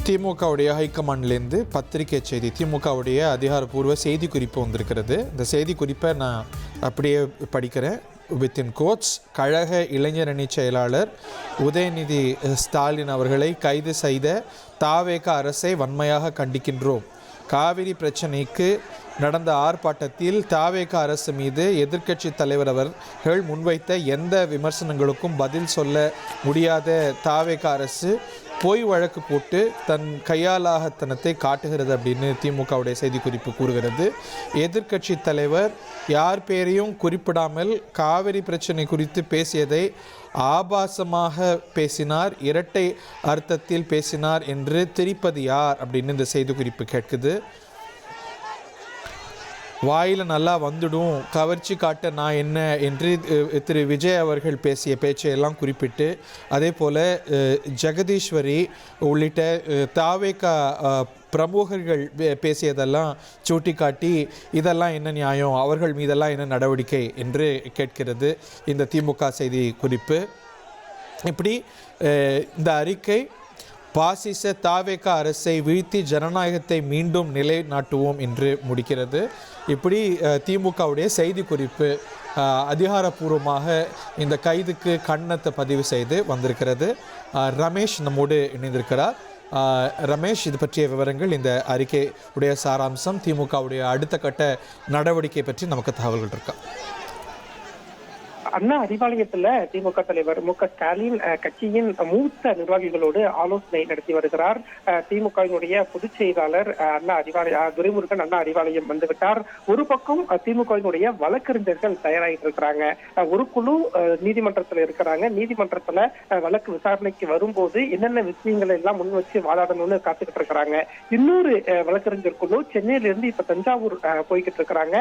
திமுகவுடைய ஹைகமாண்ட்லேருந்து பத்திரிகை செய்தி, திமுகவுடைய அதிகாரப்பூர்வ செய்தி குறிப்பு வந்திருக்கிறது. இந்த செய்தி குறிப்பை நான் அப்படியே படிக்கிறேன். வித்தின் கோட்ஸ், கழக இளைஞரணி செயலாளர் உதயநிதி ஸ்டாலின் அவர்களை கைது செய்த தாவேக அரசை வன்மையாக கண்டிக்கின்றோம். காவிரி பிரச்சினைக்கு நடந்த ஆர்ப்பாட்டத்தில் தாவேக அரசு மீது எதிர்க்கட்சி தலைவர் அவர்கள் முன்வைத்த எந்த விமர்சனங்களுக்கும் பதில் சொல்ல முடியாத தாவேக அரசு பொய் வழக்கு போட்டு தன் கையாலாகத்தனத்தை காட்டுகிறது அப்படின்னு திமுகவுடைய செய்திக்குறிப்பு கூறுகிறது. எதிர்க்கட்சி தலைவர் யார் பேரையும் குறிப்பிடாமல் காவிரி பிரச்சனை குறித்து பேசியதை ஆபாசமாக பேசினார், இரட்டை அர்த்தத்தில் பேசினார் என்று திரிப்பது யார் அப்படின்னு இந்த செய்திக்குறிப்பு கேட்குது. வாயில் நல்லா வந்துடும், கவர்ச்சி காட்ட நான் என்ன என்று திரு விஜய் அவர்கள் பேசிய பேச்சையெல்லாம் குறிப்பிட்டு, அதே போல் ஜெகதீஸ்வரி உள்ளிட்ட தாவேக பிரமுகர்கள் பேசியதெல்லாம் சுட்டிக்காட்டி இதெல்லாம் என்ன நியாயம், அவர்கள் மீதெல்லாம் என்ன நடவடிக்கை என்று கேட்கிறது இந்த திமுக செய்தி குறிப்பு. இப்படி இந்த அறிக்கை பாசிச தாவேக அரசை வீழ்த்தி ஜனநாயகத்தை மீண்டும் நிலைநாட்டுவோம் என்று முடிக்கிறது. இப்படி திமுகவுடைய செய்தி குறிப்பு அதிகாரப்பூர்வமாக இந்த கைதுக்கு கண்டனத்தை பதிவு செய்து வந்திருக்கிறது. ரமேஷ் நம்மோடு இணைந்திருக்கிறார். ரமேஷ், இது பற்றிய விவரங்கள், இந்த அறிக்கை உடைய சாராம்சம், திமுகவுடைய அடுத்த கட்ட நடவடிக்கை பற்றி நமக்கு தகவல்கள் இருக்கா? அண்ணா அறிவாலயத்துல திமுக தலைவர் மு.க. ஸ்டாலின் கட்சியின் மூத்த நிர்வாகிகளோடு ஆலோசனை நடத்தி வருகிறார். திமுகவினுடைய பொதுச் செயலாளர் அண்ணா துரைமுருகன் அண்ணா அறிவாலயம் வந்துவிட்டார். ஒரு பக்கம் திமுகவினுடைய வழக்கறிஞர்கள் தயாராகிட்டு இருக்கிறாங்க. ஒரு குழு நீதிமன்றத்துல இருக்கிறாங்க. நீதிமன்றத்துல வழக்கு விசாரணைக்கு வரும்போது என்னென்ன விஷயங்களை எல்லாம் முன் வச்சு வாதாடணும்னு காத்துக்கிட்டு இருக்கிறாங்க. இன்னொரு வழக்கறிஞர் குழு சென்னையில இருந்து இப்ப தஞ்சாவூர் போய்கிட்டு இருக்கிறாங்க.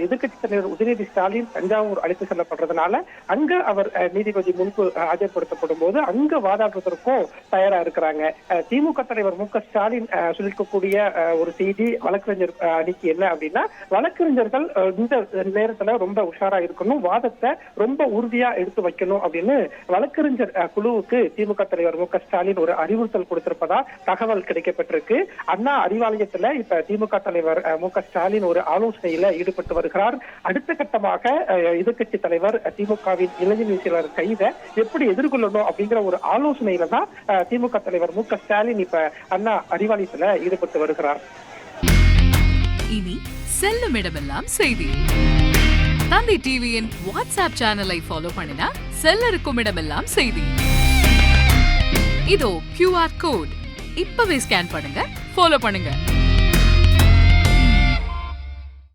எதிர்கட்சி தலைவர் உதயநிதி ஸ்டாலின் தஞ்சாவூர் அழைத்து செல்லப்படுறது அங்க அவர் நீதிபதி முன்பு ஆஜர்படுத்தப்படும் போது அங்க வாதாடுவதற்கும் தயாரா இருக்கிறாங்க. திமுக தலைவர் மு.க. ஸ்டாலின் சொல்லிக்கக்கூடிய ஒரு செய்தி வழக்கறிஞர் அணிக்கு என்ன அப்படின்னா, வழக்கறிஞர்கள் இந்த நேரத்துல ரொம்ப உஷாரா இருக்கணும், வாதத்தை ரொம்ப உறுதியா எடுத்து வைக்கணும் அப்படின்னு வழக்கறிஞர் குழுவுக்கு திமுக தலைவர் மு.க. ஸ்டாலின் ஒரு அறிவுறுத்தல் கொடுத்திருப்பதா தகவல் கிடைக்கப்பட்டிருக்கு. அண்ணா அறிவாலயத்துல இப்ப திமுக தலைவர் மு.க. ஸ்டாலின் ஒரு ஆலோசனையில ஈடுபட்டு வருகிறார். அடுத்த கட்டமாக எதிர்கட்சி தலைவர் திமுகவின் இளைஞரணி செயலாளர் கைதை எப்படி எதிர்கொள்ளணும் அப்படிங்கிற ஒரு ஆலோசனையில தான் திமுக தலைவர் மு.க. ஸ்டாலின் இப்ப அண்ணா அறிவாலயத்துல ஈடுபட்டு வருகிறார். இனி செல்லும் இடமெல்லாம் செய்தி. தந்தை டிவியின் வாட்ஸ்அப் சேனலை ஃபாலோ பண்ணினா செல்ல இருக்கும் இடமெல்லாம் செய்தி. இதோ QR கோட், இப்பவே ஸ்கேன் பண்ணுங்க, ஃபாலோ பண்ணுங்க.